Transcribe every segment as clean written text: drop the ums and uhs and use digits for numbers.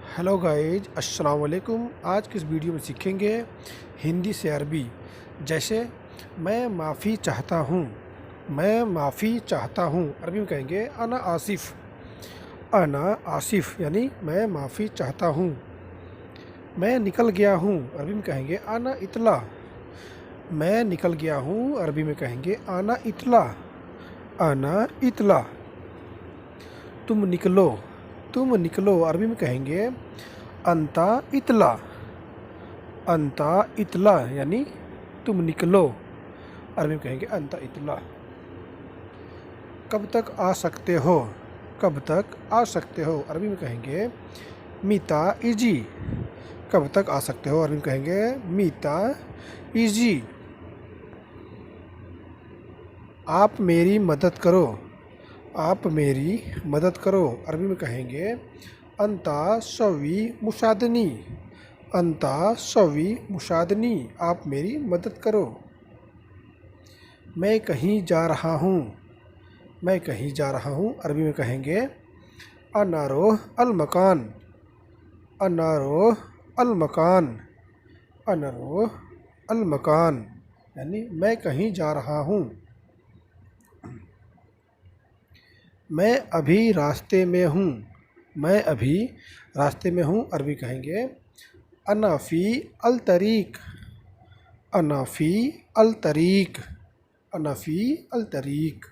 Hello guys, अस्सलाम वालेकुम। आज की इस वीडियो में सीखेंगे हिंदी से अरबी। जैसे मैं माफ़ी चाहता हूँ, मैं माफ़ी चाहता हूँ अरबी में कहेंगे अना आसिफ़। अना आसिफ़ यानी मैं माफ़ी चाहता हूँ। मैं निकल गया हूँ अरबी में कहेंगे अना इतला। मैं निकल गया हूँ अरबी में कहेंगे अना इतला। अना इतला। तुम निकलो, तुम निकलो अरबी में कहेंगे अंता इतला। अंता इतला यानी तुम निकलो अरबी में कहेंगे अंता इतला। कब तक आ सकते हो, कब तक आ सकते हो अरबी में कहेंगे मीता इजी। कब तक आ सकते हो अरबी में कहेंगे मीता इजी। आप मेरी मदद करो, आप मेरी मदद करो अरबी में कहेंगे अंता सवी मुशादनी। अंता सवी मुशादनी आप मेरी मदद करो। मैं कहीं जा रहा हूँ, मैं कहीं जा रहा हूँ अरबी में कहेंगे अनारो अल मकान। अनारो अल मकान। अनारो अल मकान यानी मैं कहीं जा रहा हूँ। मैं अभी रास्ते में हूँ, मैं अभी रास्ते में हूँ अरबी कहेंगे अनाफ़ी अल तरीक। अनाफ़ी अल तरीक। अनाफ़ी अल तरीक।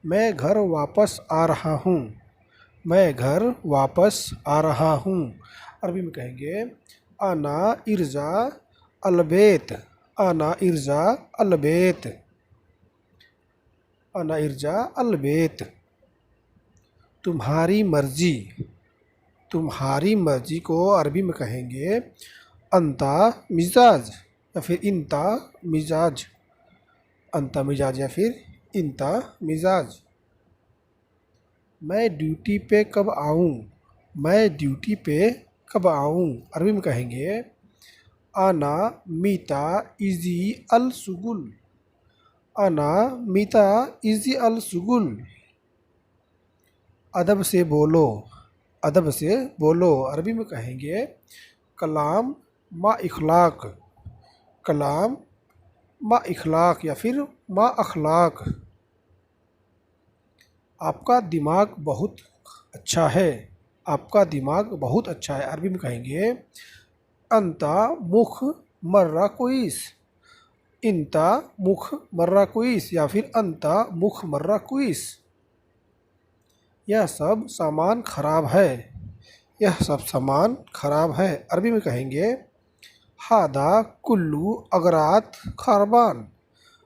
मैं घर वापस आ रहा हूँ, मैं घर वापस आ रहा हूँ अरबी में कहेंगे अना इर्जा अलबेत। अना इर्जा अलबेत। अना इर्जा अलबेत। तुम्हारी मर्जी। तुम्हारी मर्जी को अरबी में कहेंगे अंता मिजाज या फिर इंता मिजाज। अंता मिजाज या फिर इंता मिजाज। मैं ड्यूटी पे कब आऊँ, मैं ड्यूटी पे कब आऊँ अरबी में कहेंगे आना मीता इजी अल सुगुल। आना मीता इजी अल सुगुल। अदब से बोलो, अदब से बोलो अरबी में कहेंगे कलाम मा इखलाक। कलाम मा इखलाक या फिर मा अखलाक। आपका दिमाग बहुत अच्छा है, आपका दिमाग बहुत अच्छा है अरबी में कहेंगे अंता मुख मर्रा कोइस। इंता मुख मर्रा कोइस या फिर अंता मुख मर्रा कोइस। यह सब सामान खराब है, यह सब सामान खराब है अरबी में कहेंगे हादा कुल्लू अगरात खरबान।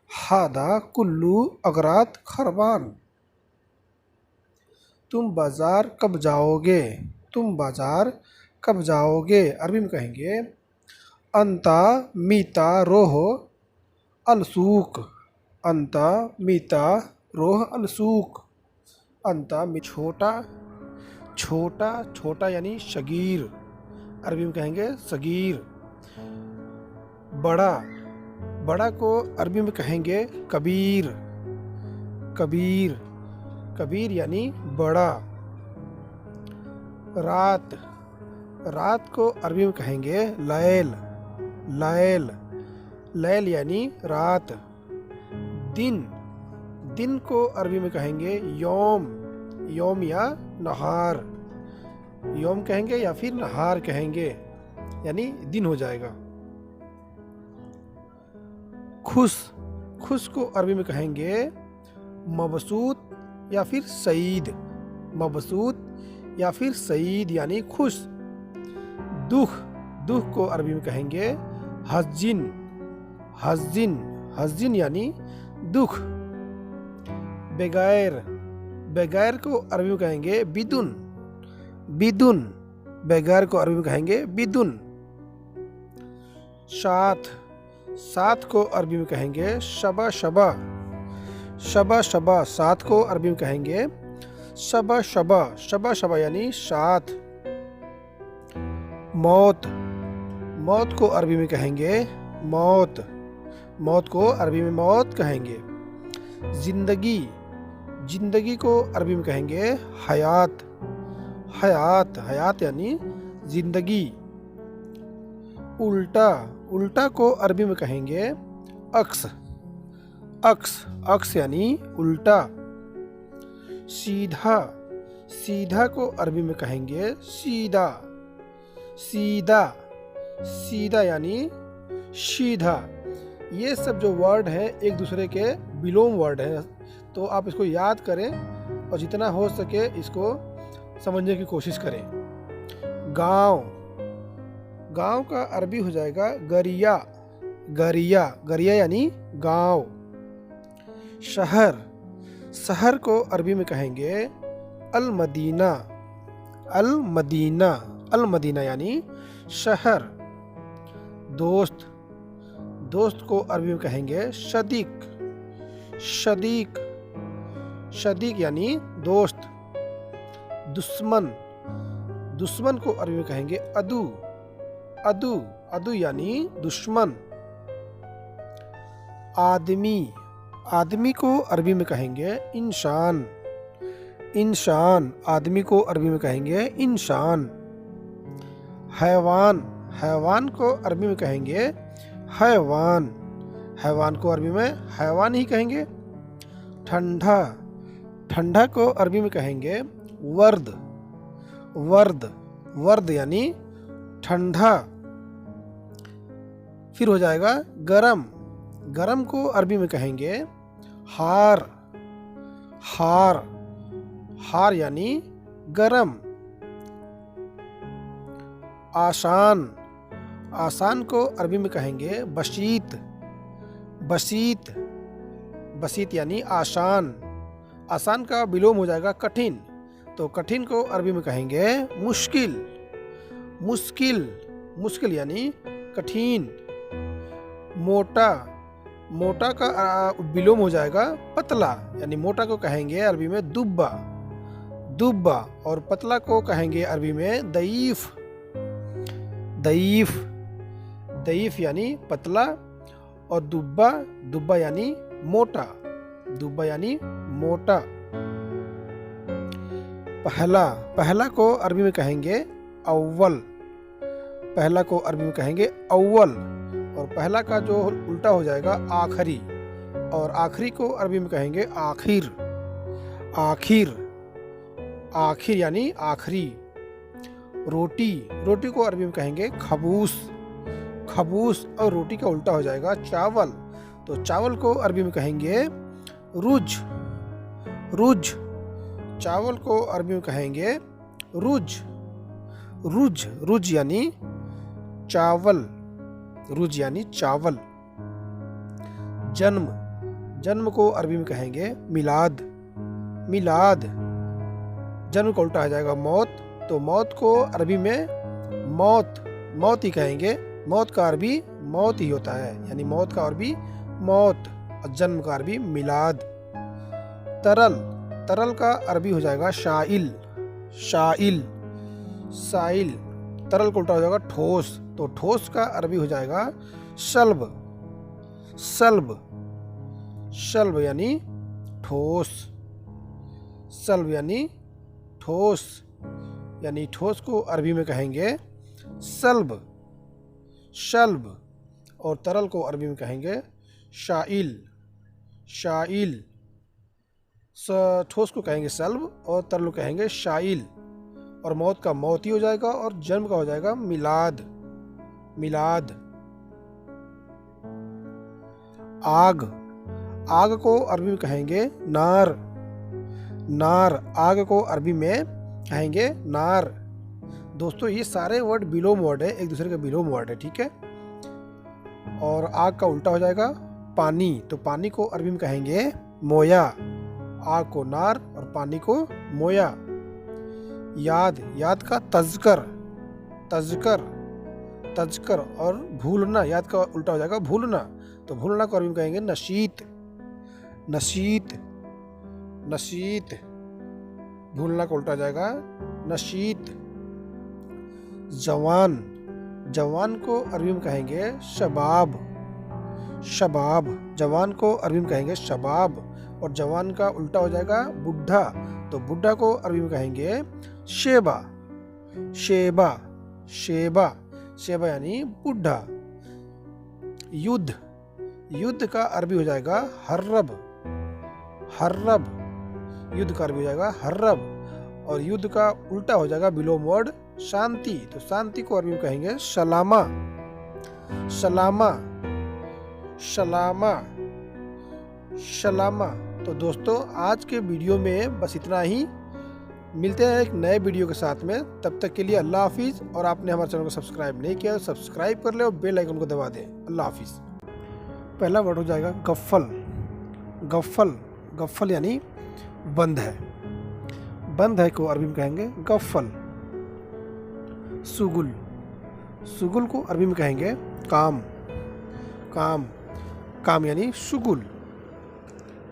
हादा कुल्लू अगरात खरबान। तुम बाज़ार कब जाओगे, तुम बाज़ार कब जाओगे अरबी में कहेंगे अंता मीता रोह अलसूक। अंता मीता रोह अलसूक। अंता में छोटा, छोटा छोटा यानी शगीर अरबी में कहेंगे सगीर। बड़ा, बड़ा को अरबी में कहेंगे कबीर। कबीर, कबीर यानी बड़ा। रात, रात को अरबी में कहेंगे लैल। लैल, लैल यानी रात। दिन, दिन को अरबी में कहेंगे यौम। यौम या नहार। यौम कहेंगे या फिर नहार कहेंगे यानी दिन हो जाएगा। खुश, खुश को अरबी में कहेंगे मबसूत या फिर सईद। मबसूत या फिर सईद यानी खुश। दुख, दुख को अरबी में कहेंगे हज़िन। हज़िन, हज़िन यानी दुख। बेगैर, बेगैर को अरबी में कहेंगे बिदुन। बिदुन, बेगैर को अरबी में कहेंगे बिदुन। साथ, साथ को अरबी में कहेंगे शबा शबा। शबा शबा साथ को अरबी में कहेंगे शबा शबा। शबा शबा यानी साथ। मौत, मौत को अरबी में कहेंगे मौत। मौत को अरबी में मौत कहेंगे। जिंदगी, जिंदगी को अरबी में कहेंगे हयात। हयात, हयात यानी जिंदगी। उल्टा, उल्टा को अरबी में कहेंगे अक्स, अक्स, अक्स यानी उल्टा। सीधा, सीधा को अरबी में कहेंगे सीधा, सीधा, सीधा यानी सीधा। ये सब जो वर्ड हैं एक दूसरे के विलोम वर्ड हैं, तो आप इसको याद करें और जितना हो सके इसको समझने की कोशिश करें। गांव, गांव का अरबी हो जाएगा गरिया, गरिया, गरिया यानी गांव। शहर, शहर को अरबी में कहेंगे अल मदीना, अल मदीना, अल मदीना यानी शहर। दोस्त, दोस्त को अरबी में कहेंगे शदीक, शदीक, शदीक यानी दोस्त। दुश्मन, दुश्मन को अरबी में कहेंगे अदू, अदू, अदू यानी दुश्मन। आदमी, आदमी को अरबी में कहेंगे इंसान, इंसान, आदमी को अरबी में कहेंगे इंसान। हैवान, हैवान को अरबी में कहेंगे हैवान, हैवान को अरबी में हैवान ही कहेंगे। ठंडा, ठंडा को अरबी में कहेंगे वर्द, वर्द, वर्द यानी ठंडा। फिर हो जाएगा गरम, गरम को अरबी में कहेंगे हार, हार, हार यानी गरम। आसान, आसान को अरबी में कहेंगे बसीत, बसीत, बसीत यानी आसान। आसान का विलोम हो जाएगा कठिन, तो कठिन को अरबी में कहेंगे मुश्किल, मुश्किल, मुश्किल यानी कठिन। मोटा, मोटा का विलोम हो जाएगा पतला, यानी मोटा को कहेंगे अरबी में दुब्बा, दुब्बा। और पतला को कहेंगे अरबी में दईफ, दईफ, दईफ यानी पतला। और दुब्बा, दुब्बा यानी मोटा, दुब्बा यानी मोटा। पहला, पहला को अरबी में कहेंगे अव्वल, पहला को अरबी में कहेंगे अव्वल। और पहला का जो उल्टा हो जाएगा आखिरी, और आखिरी को अरबी में कहेंगे आखिर, आखिर, आखिर यानी आखिरी। रोटी, रोटी को अरबी में कहेंगे खबूस, खबूस। और रोटी का उल्टा हो जाएगा चावल, तो चावल को अरबी में कहेंगे रुज, रुज। चावल को अरबी में कहेंगे रुज, रुज, रुज यानी चावल, रुज यानी चावल। जन्म, जन्म को अरबी में कहेंगे मिलाद, मिलाद। जन्म का उल्टा आ जाएगा मौत, तो मौत को अरबी में मौत, मौत ही कहेंगे। मौत का अरबी मौत ही होता है, यानी मौत का अरबी मौत, और जन्म का अरबी मिलाद। तरल, तरल का अरबी हो जाएगा शाइल, शाइल, साइल। तरल को उल्टा हो जाएगा ठोस, तो ठोस का अरबी हो जाएगा सल्ब, सल्ब, सल्ब यानी ठोस, सल्ब यानी ठोस, यानी ठोस को अरबी में कहेंगे सल्ब, शल्ब। और तरल को अरबी में कहेंगे शाइल, शाइल। ठोस को कहेंगे सल्ब और तरल को कहेंगे शाइल। और मौत का मौत ही हो जाएगा, और जन्म का हो जाएगा मिलाद, मिलाद। आग, आग को अरबी में कहेंगे नार, नार। आग को अरबी में कहेंगे नार। दोस्तों ये सारे वर्ड विलोम वर्ड है, एक दूसरे के विलोम वर्ड है, ठीक है। और आग का उल्टा हो जाएगा पानी, तो पानी को अरबी में कहेंगे मोया। आग को नार और पानी को मोया। याद, याद का तज़कर, तज़कर, तज़कर। और भूलना, याद का उल्टा हो जाएगा भूलना, तो भूलना को अरबी में कहेंगे नशीत, नशीत, नशीत। भूलना का उल्टा हो जाएगा नशीत। जवान, जवान को अरबी में कहेंगे शबाब, शबाब। जवान को अरबी में कहेंगे शबाब। और जवान का उल्टा हो जाएगा बुढ़ा, तो बुढ़ा को अरबी में कहेंगे शेबा, शेबा, शेबा, शेबा यानी बुढ़ा। युद्ध, युद्ध का अरबी हो जाएगा हर्रब, हर्रब, युद्ध का अरबी हो जाएगा हर्रब। और युद्ध का उल्टा हो जाएगा बिलो वर्ड शांति, तो शांति को अरबी में कहेंगे सलामा, सलामा, सलामा, सलामा। तो दोस्तों आज के वीडियो में बस इतना ही। मिलते हैं एक नए वीडियो के साथ में, तब तक के लिए अल्लाह हाफिज़। और आपने हमारे चैनल को सब्सक्राइब नहीं किया तो सब्सक्राइब कर ले और बेल आइकन को दबा दें। अल्लाह हाफिज़। पहला वर्ड हो जाएगा गफ्फल, गफ्फल, गफ्फल यानी बंद है, बंद है को अरबी में कहेंगे गफ्फल। सुगुल, सुगुल को अरबी में कहेंगे काम, काम, काम यानी शुगुल।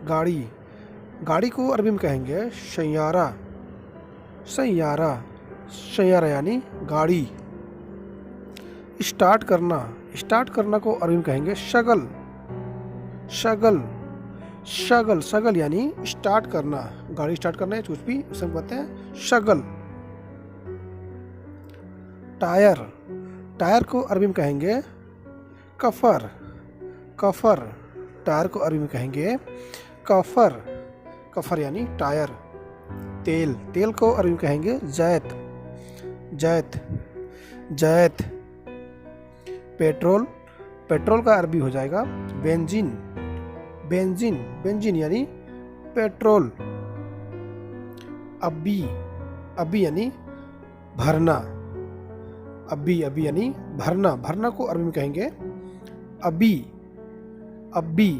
गाड़ी, गाड़ी को अरबी में कहेंगे सैयारा, सैयारा, सैयारा यानी गाड़ी। स्टार्ट करना, स्टार्ट करना को अरबी में कहेंगे शगल, शगल, शगल, शगल यानी स्टार्ट करना। गाड़ी स्टार्ट करना है कुछ भी उसे कहते हैं शगल। टायर, टायर को अरबी में कहेंगे कफर, कफर, टायर को अरबी में कहेंगे कफर, कफर यानी टायर। तेल, तेल को अरबी में कहेंगे जैत, जैत, जैत। पेट्रोल, पेट्रोल का अरबी हो जाएगा बेंजीन, बेंजीन, बेंजीन यानी पेट्रोल। अब्बी, अब्बी यानी भरना, अब्बी, अब्बी यानी भरना। भरना को अरबी में कहेंगे अब्बी, अब्बी,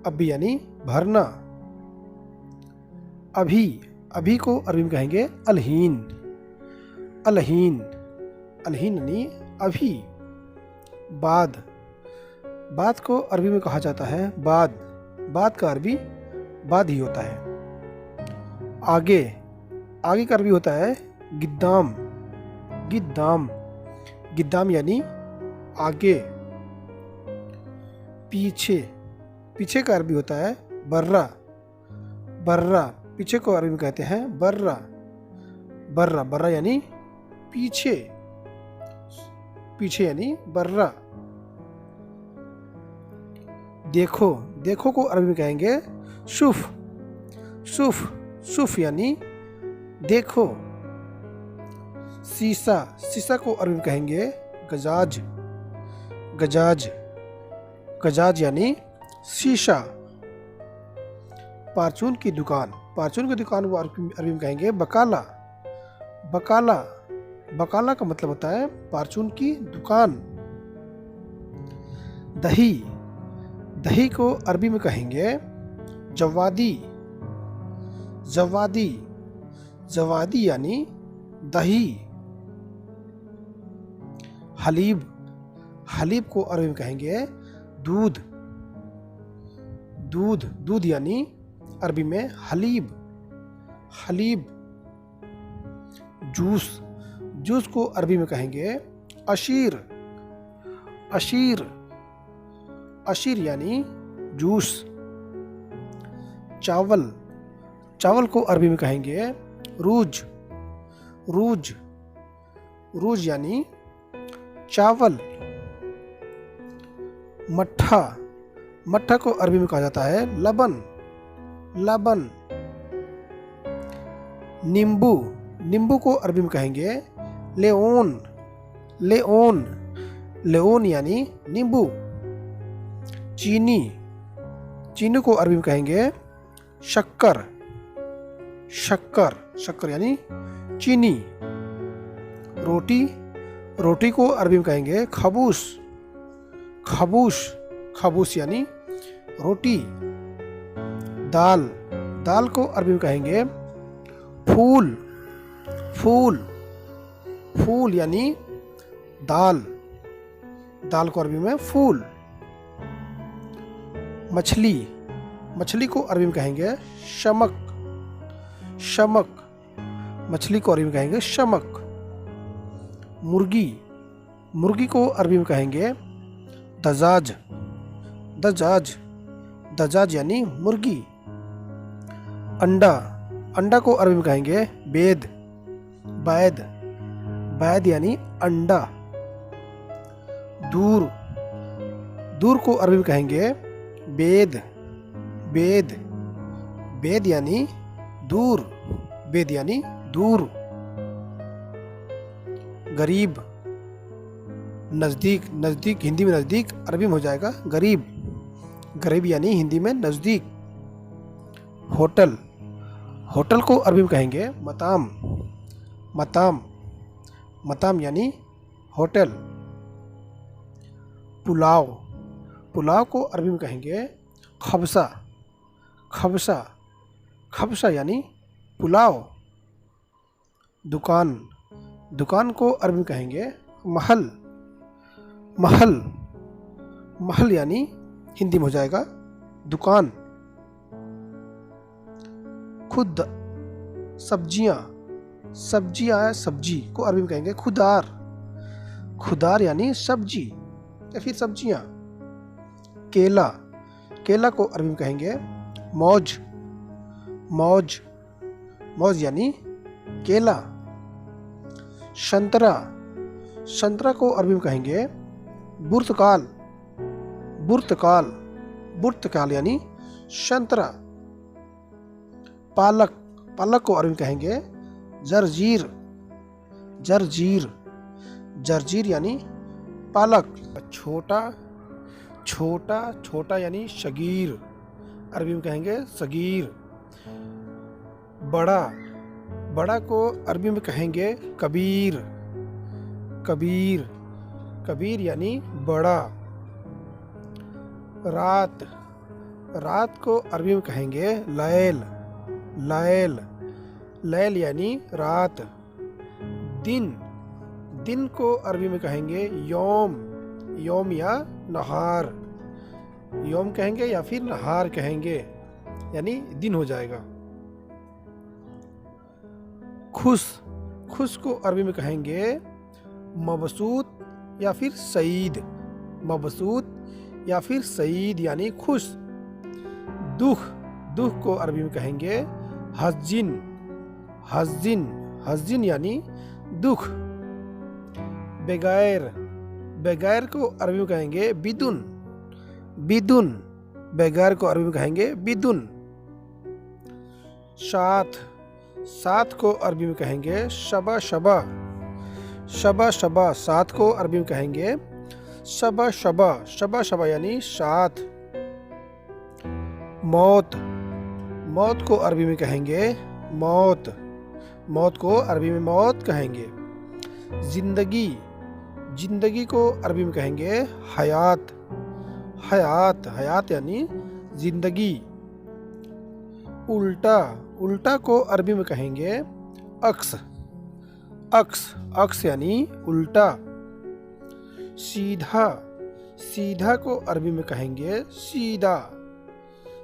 अब्बी यानी भरना। अभी, अभी को अरबी में कहेंगे अलहीन, अलहीन, अलहीन यानी अभी। बाद, बाद को अरबी में कहा जाता है बाद, बाद का अरबी बाद ही होता है। आगे, आगे का अरबी होता है गिद्दाम, गिद्दाम, गिद्दाम यानी आगे। पीछे, पीछे का अरबी होता है बर्रा, बर्रा, पीछे को अरबी में कहते हैं बर्रा, बर्रा, बर्रा यानी पीछे, पीछे यानी बर्रा। देखो, देखो को अरबी में कहेंगे शुफ, शुफ, शुफ यानी देखो। शीशा, शीशा को अरबी में कहेंगे गजाज, गजाज, गजाज यानी शीशा। पारचून की दुकान, पारचून की दुकान को अरबी में कहेंगे बकाला, बकाला, बकाला का मतलब होता है पारचून की दुकान। दही, दही को अरबी में कहेंगे जवादी, जवादी, जवादी यानी दही। हलीब, हलीब को अरबी में कहेंगे दूध, दूध, दूध यानी अरबी में हलीब, हलीब। जूस, जूस को अरबी में कहेंगे अशीर, अशीर, अशीर यानी जूस। चावल, चावल को अरबी में कहेंगे रूज, रूज, रूज यानी चावल। मट्ठा, मट्ठा को अरबी में कहा जाता है लबन, लबन। नींबू, नींबू को अरबी में कहेंगे लेओन, लेओन, लेओन यानी नींबू। चीनी, चीनी को अरबी में कहेंगे शक्कर, शक्कर, शक्कर यानी चीनी। रोटी, रोटी को अरबी में कहेंगे खबूस, खबूस, खबूस यानी रोटी। दाल, दाल को अरबी में कहेंगे फूल, फूल, फूल यानी दाल, दाल को अरबी में फूल। मछली, मछली को अरबी में कहेंगे शमक, शमक, मछली को अरबी में कहेंगे शमक। मुर्गी, मुर्गी को अरबी में कहेंगे दजाज, दजाज, दजाज यानी मुर्गी। अंडा, अंडा को अरबी में कहेंगे बेद, बैद, बैद यानी अंडा। दूर, दूर को अरबी में कहेंगे बेद, बेद, बेद यानी दूर, बेद यानी दूर। गरीब, नज़दीक, नज़दीक हिंदी में नज़दीक, अरबी में हो जाएगा गरीब, गरीब यानी हिंदी में नज़दीक। होटल, होटल को अरबी में कहेंगे मताम, मताम, मताम यानी होटल। पुलाव, पुलाव को अरबी में कहेंगे खबसा, खबसा, खबसा यानी पुलाव। दुकान, दुकान को अरबी में कहेंगे महल, महल, महल यानी हिंदी में हो जाएगा दुकान। खुद, सब्जियां, सब्जियां, सब्जी को अरबी में कहेंगे खुदार, खुदार यानी सब्जी या फिर सब्जियां। केला, केला को अरबी में कहेंगे मौज, मौज, मौज यानी केला। संतरा, संतरा को अरबी में कहेंगे बुर्तकाल, बुर्तकाल, बुर्तकाल यानी संतरा। पालक, पालक को अरबी में कहेंगे जरजीर, जरजीर, जरजीर यानी पालक। छोटा, छोटा, छोटा यानी शगीर, अरबी में कहेंगे सगीर। बड़ा, बड़ा को अरबी में कहेंगे कबीर, कबीर, कबीर यानी बड़ा। रात, रात को अरबी में कहेंगे लैल, लैल, लैल यानी रात। दिन, दिन को अरबी में कहेंगे यौम, यौम या नहार, यौम कहेंगे या फिर नहार कहेंगे यानी दिन हो जाएगा। खुश, खुश को अरबी में कहेंगे मबसूत या फिर सईद, मबसूत या फिर सईद यानी खुश। दुख, दुख को अरबी में कहेंगे हज़िन, हज़िन, हज़िन यानी दुख। बेगैर, बेगैर को अरबी में कहेंगे बिदुन, बिदुन, बेगैर को अरबी में कहेंगे बिदुन। साथ, साथ को अरबी में कहेंगे शबा शबा, शबा शबा, साथ को अरबी में कहेंगे शबा शबा, शबा शबा यानी साथ। मौत, मौत को अरबी में कहेंगे मौत, मौत को अरबी में मौत कहेंगे। जिंदगी, जिंदगी को अरबी में कहेंगे हयात, हयात, हयात यानी जिंदगी। उल्टा, उल्टा को अरबी में कहेंगे अक्स, अक्स, अक्स यानी उल्टा। सीधा, सीधा को अरबी में कहेंगे सीधा,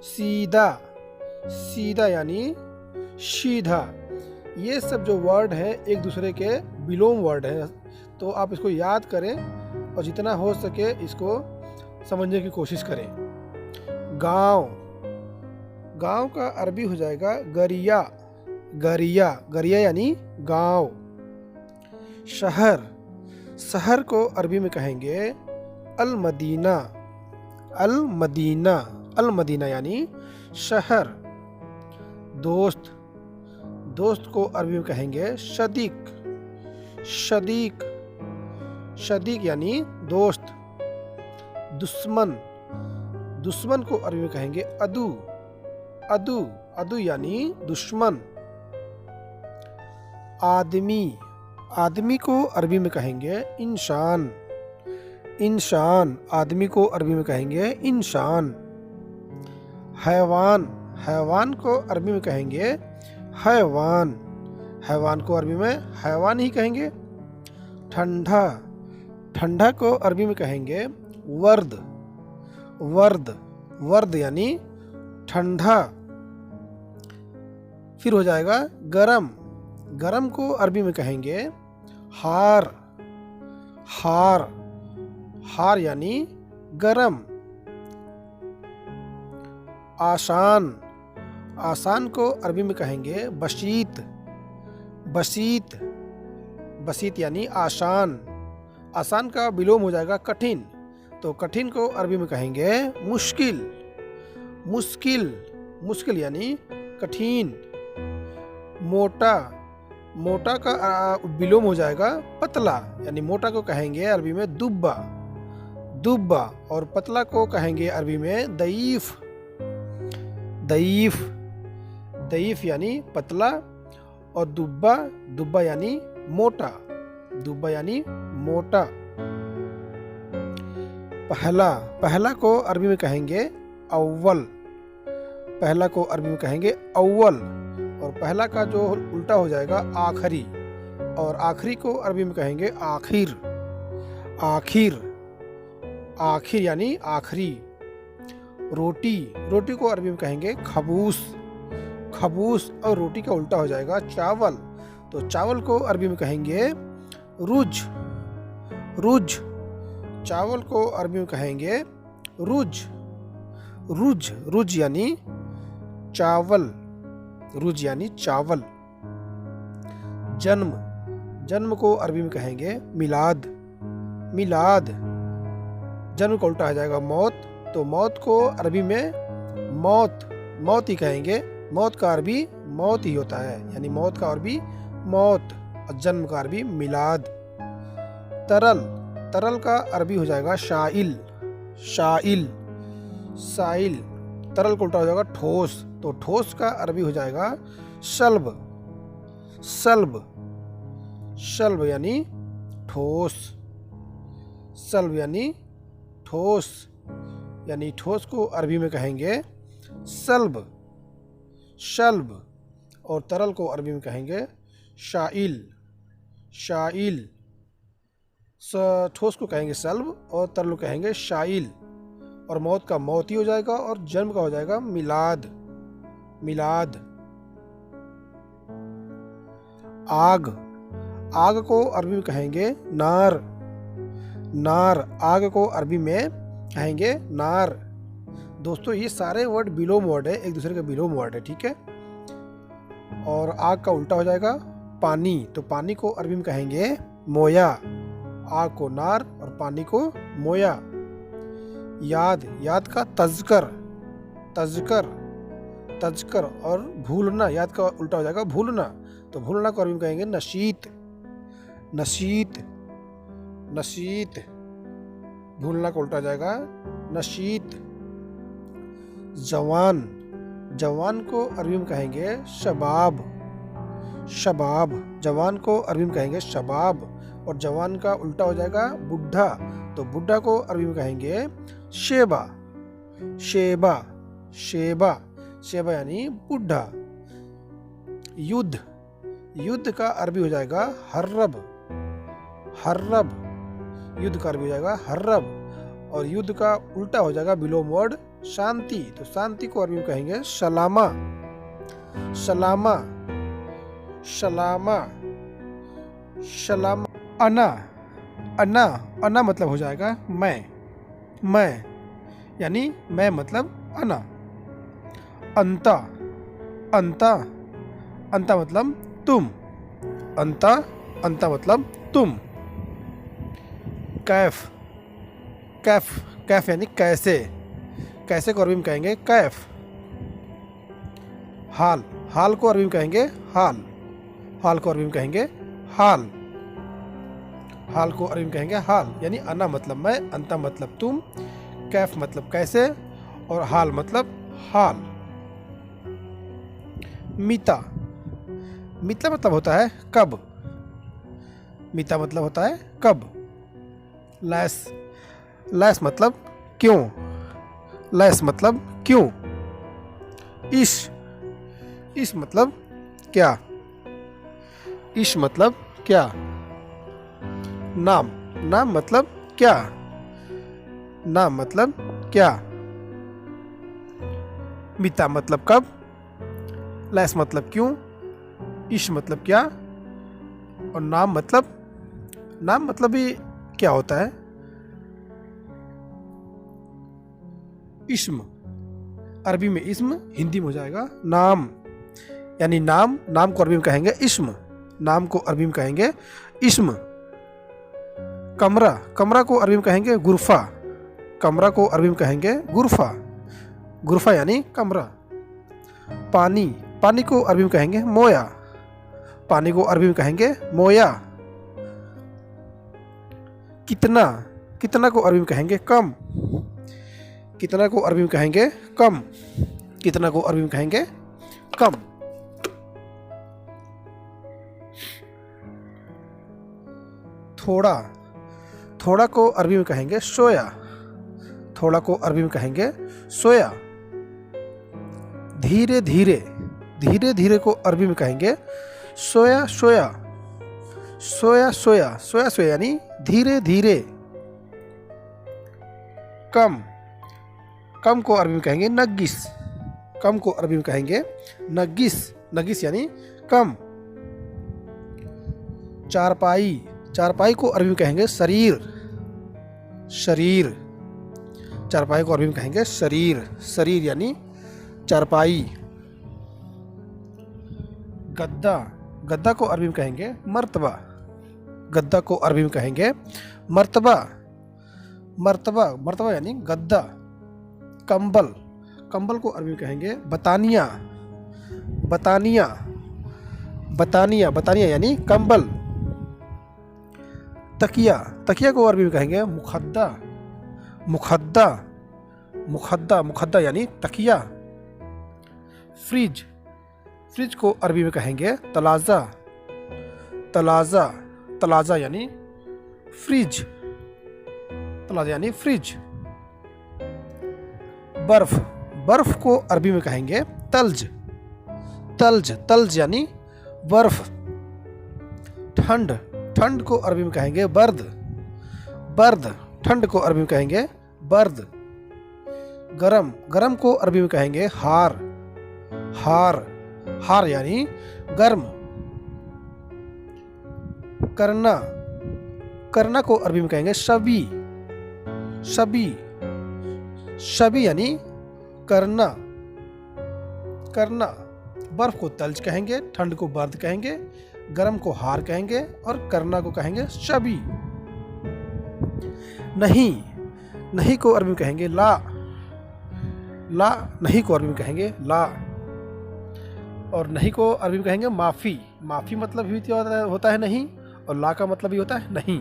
सीधा, सीधा यानी सीधा। ये सब जो वर्ड हैं एक दूसरे के विलोम वर्ड हैं, तो आप इसको याद करें और जितना हो सके इसको समझने की कोशिश करें। गांव, गांव का अरबी हो जाएगा गरिया, गरिया, गरिया यानी गांव। शहर, शहर को अरबी में कहेंगे अल मदीना, अल मदीना, अल मदीना यानी शहर। दोस्त, दोस्त को अरबी में कहेंगे शदीक, शदीक, शदीक यानी दोस्त। दुश्मन, दुश्मन को अरबी में कहेंगे अदू, अदू, अदू यानी दुश्मन। आदमी, आदमी को अरबी में कहेंगे इंसान, इंसान, आदमी को अरबी में कहेंगे इंसान। हैवान, हैवान को अरबी में कहेंगे हैवान, हैवान को अरबी में हैवान ही कहेंगे। ठंडा, ठंडा को अरबी में कहेंगे वर्द, वर्द, वर्द यानी ठंडा। फिर हो जाएगा गरम, गरम को अरबी में कहेंगे हार, हार, हार यानी गरम। आसान, आसान को अरबी में कहेंगे बसीत, बसीत, बसीत यानी आसान, आसान का विलोम हो जाएगा कठिन, तो कठिन को अरबी में कहेंगे मुश्किल, मुश्किल, मुश्किल यानी कठिन। मोटा, मोटा का विलोम हो जाएगा पतला, यानी मोटा को कहेंगे अरबी में दुब्बा, दुब्बा, और पतला को कहेंगे अरबी में दईफ, दईफ, दईफ यानी पतला, और दुब्बा, दुब्बा यानी मोटा, दुब्बा यानी मोटा। पहला, पहला को अरबी में कहेंगे अव्वल, पहला को अरबी में कहेंगे अव्वल, और पहला का जो उल्टा हो जाएगा आखिरी, और आखिरी को अरबी में कहेंगे आखिर, आखिर, आखिर यानी आखिरी। रोटी, रोटी को अरबी में कहेंगे खबूस, खबूस, और रोटी का उल्टा हो जाएगा चावल, तो चावल को अरबी में कहेंगे रुज, रुज, चावल को अरबी में कहेंगे रुज, रुज, रुज यानी चावल, रुज यानी चावल। जन्म, जन्म को अरबी में कहेंगे मिलाद, मिलाद, जन्म का उल्टा आ जाएगा मौत, तो मौत को अरबी में मौत, मौत ही कहेंगे, मौत का अरबी मौत ही होता है, यानी मौत का अरबी मौत, और जन्म का अरबी मिलाद। तरल, तरल का अरबी हो जाएगा शाइल, शाइल, साइल, तरल को उल्टा हो जाएगा ठोस, तो ठोस का अरबी हो जाएगा सल्ब, सल्ब, सल्ब यानी ठोस, सल्ब यानी ठोस, यानी ठोस को अरबी में कहेंगे सल्ब, शल्ब, और तरल को अरबी में कहेंगे शाइल, शाइल, ठोस को कहेंगे सल्ब और तरल को कहेंगे शाइल, और मौत का मौत ही हो जाएगा, और जन्म का हो जाएगा मिलाद, मिलाद। आग, आग को अरबी में कहेंगे नार, नार, आग को अरबी में कहेंगे नार। दोस्तों ये सारे वर्ड विलोम वर्ड है, एक दूसरे के विलोम वर्ड है, ठीक है। और आग का उल्टा हो जाएगा पानी, तो पानी को अरबी में कहेंगे मोया, आग को नार और पानी को मोया। याद, याद का तज़कर, तज़कर, तज़कर, और भूलना, याद का उल्टा हो जाएगा भूलना, तो भूलना को अरबी में कहेंगे नशीत, नशीत, नशीत, भूलना का उल्टा हो जाएगा नशीत। जवान, जवान को अरबी में कहेंगे शबाब, शबाब, जवान को अरबी में कहेंगे शबाब, और जवान का उल्टा हो जाएगा बुढ़ा, तो बुढ़ा को अरबी में कहेंगे शेबा, शेबा, शेबा, शेबा यानी बुढ़ा। युद्ध, युद्ध का अरबी हो जाएगा हर्रब, हर्रब, युद्ध का अरबी हो जाएगा हर्रब, और युद्ध का उल्टा हो जाएगा विलोम वर्ड शांति, तो शांति को अरबी में कहेंगे सलामा, सलामा, सलामा, सलामा। अना, अना, अना मतलब हो जाएगा मैं, मैं, यानी मैं मतलब अना। अंता, अंता, अंता मतलब तुम, अंता, अंता मतलब तुम। कैफ, कैफ, कैफ यानी कैसे, कैसे को अरबी में कहेंगे कैफ। हाल, हाल को अरबी में कहेंगे हाल, हाल को अरबी में कहेंगे हाल, हाल को अरबी में कहेंगे हाल, यानी अना मतलब मैं, अंता मतलब तुम, कैफ मतलब कैसे, और हाल मतलब हाल। मिता, मिता मतलब होता है कब, मिता मतलब होता है कब। लैस, लैस मतलब क्यों, लैस मतलब क्यों। इश, इश मतलब क्या, इश मतलब क्या। नाम, नाम मतलब क्या, नाम मतलब क्या। मिता मतलब कब, लैस मतलब क्यों, इश मतलब क्या, और नाम मतलब, नाम मतलब भी क्या होता है। इस्म, अरबी में इस्म, हिंदी में हो जाएगा नाम, यानी नाम, नाम को अरबी में कहेंगे इस्म, नाम को अरबी में कहेंगे इस्म। कमरा, कमरा को अरबी में कहेंगे गुरफा। कमरा को अरबी में कहेंगे गुरफा। गुरफा यानी कमरा। पानी, पानी को अरबी में कहेंगे मोया। पानी को अरबी में कहेंगे मोया। कितना, कितना को अरबी में कहेंगे कम। कितना को अरबी में कहेंगे कम। कितना को अरबी में कहेंगे कम। थोड़ा, थोड़ा को अरबी में कहेंगे सोया। थोड़ा को अरबी में कहेंगे सोया। धीरे धीरे, धीरे धीरे को अरबी में कहेंगे सोया सोया। सोया सोया, सोया सोया यानी धीरे धीरे। कम, कम को अरबी में कहेंगे नग्गिस। कम को अरबी में कहेंगे नग्गिस। नग्गिस यानी कम। चारपाई, चारपाई को अरबी में कहेंगे शरीर। शरीर, चारपाई को अरबी में कहेंगे शरीर। शरीर यानी चारपाई। गद्दा, गद्दा को अरबी में कहेंगे मर्तबा। गद्दा को अरबी में कहेंगे मर्तबा। मर्तबा, मर्तबा यानी गद्दा। कंबल, कंबल को अरबी में कहेंगे बतानिया। बतानिया, बतानिया, बतानिया यानी कंबल। तकिया, तकिया को अरबी में कहेंगे मुखद्दा। मुखद्दा, मुखद्दा, मुखद्दा यानी तकिया। फ्रिज, फ्रिज को अरबी में कहेंगे तलाजा। तलाजा, तलाजा यानी फ्रिज। तलाजा यानी फ्रिज। बर्फ, बर्फ को अरबी में कहेंगे तल्ज। तल्ज, तल्ज यानी बर्फ। ठंड, ठंड को अरबी में कहेंगे बर्द। बर्द, ठंड को अरबी में कहेंगे बर्द। गरम, गरम को अरबी में कहेंगे हार। हार, हार यानी गर्म। करना, करना को अरबी में कहेंगे शबी। शबी, शबी यानी करना। करना, बर्फ को तल्ज कहेंगे, ठंड को बर्द कहेंगे, गर्म को हार कहेंगे और करना को कहेंगे शबी। नहीं, नहीं को अरबी में कहेंगे ला। ला, नहीं को अरबी में कहेंगे ला। और नहीं को अरबी में कहेंगे माफ़ी। माफ़ी मतलब भी होता है नहीं, और ला का मतलब भी होता है नहीं।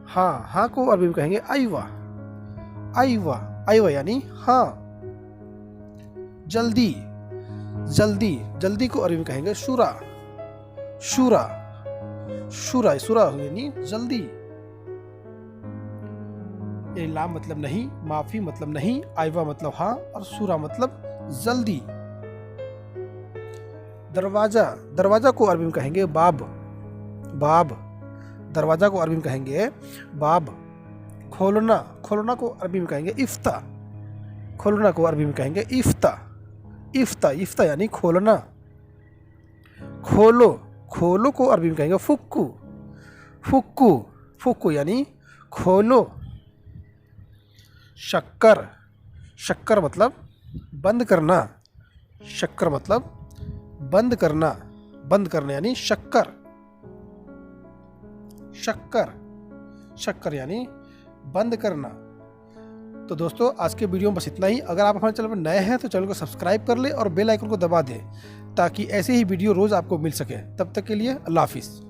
हाँ, हाँ को अरबी में कहेंगे आइवा। आइवा, आइवा यानी हाँ। जल्दी, जल्दी, जल्दी को अरबी में कहेंगे शुरा। शुरा, शुरा, शुरा यानी जल्दी। ला मतलब नहीं, माफी मतलब नहीं, आइवा मतलब हाँ, और शुरा मतलब जल्दी। दरवाजा, दरवाजा को अरबी में कहेंगे बाब। बाब, दरवाजा को अरबी में कहेंगे बाब। खोलना, खोलना को अरबी में कहेंगे इफ्ता। खोलना को अरबी में कहेंगे इफ्ता। इफ्ता, इफ्ता यानी खोलना। खोलो, खोलो को अरबी में कहेंगे फुक्कू। फुक्कू, फुक्कू यानी खोलो। शक्कर, शक्कर मतलब बंद करना। शक्कर मतलब बंद करना। बंद करना यानी शक्कर। शक्कर, शक्कर यानी बंद करना। तो दोस्तों, आज के वीडियो में बस इतना ही। अगर आप हमारे चैनल पर नए हैं तो चैनल को सब्सक्राइब कर ले और बेल आइकन को दबा दें, ताकि ऐसे ही वीडियो रोज़ आपको मिल सके। तब तक के लिए अल्लाह हाफिज़।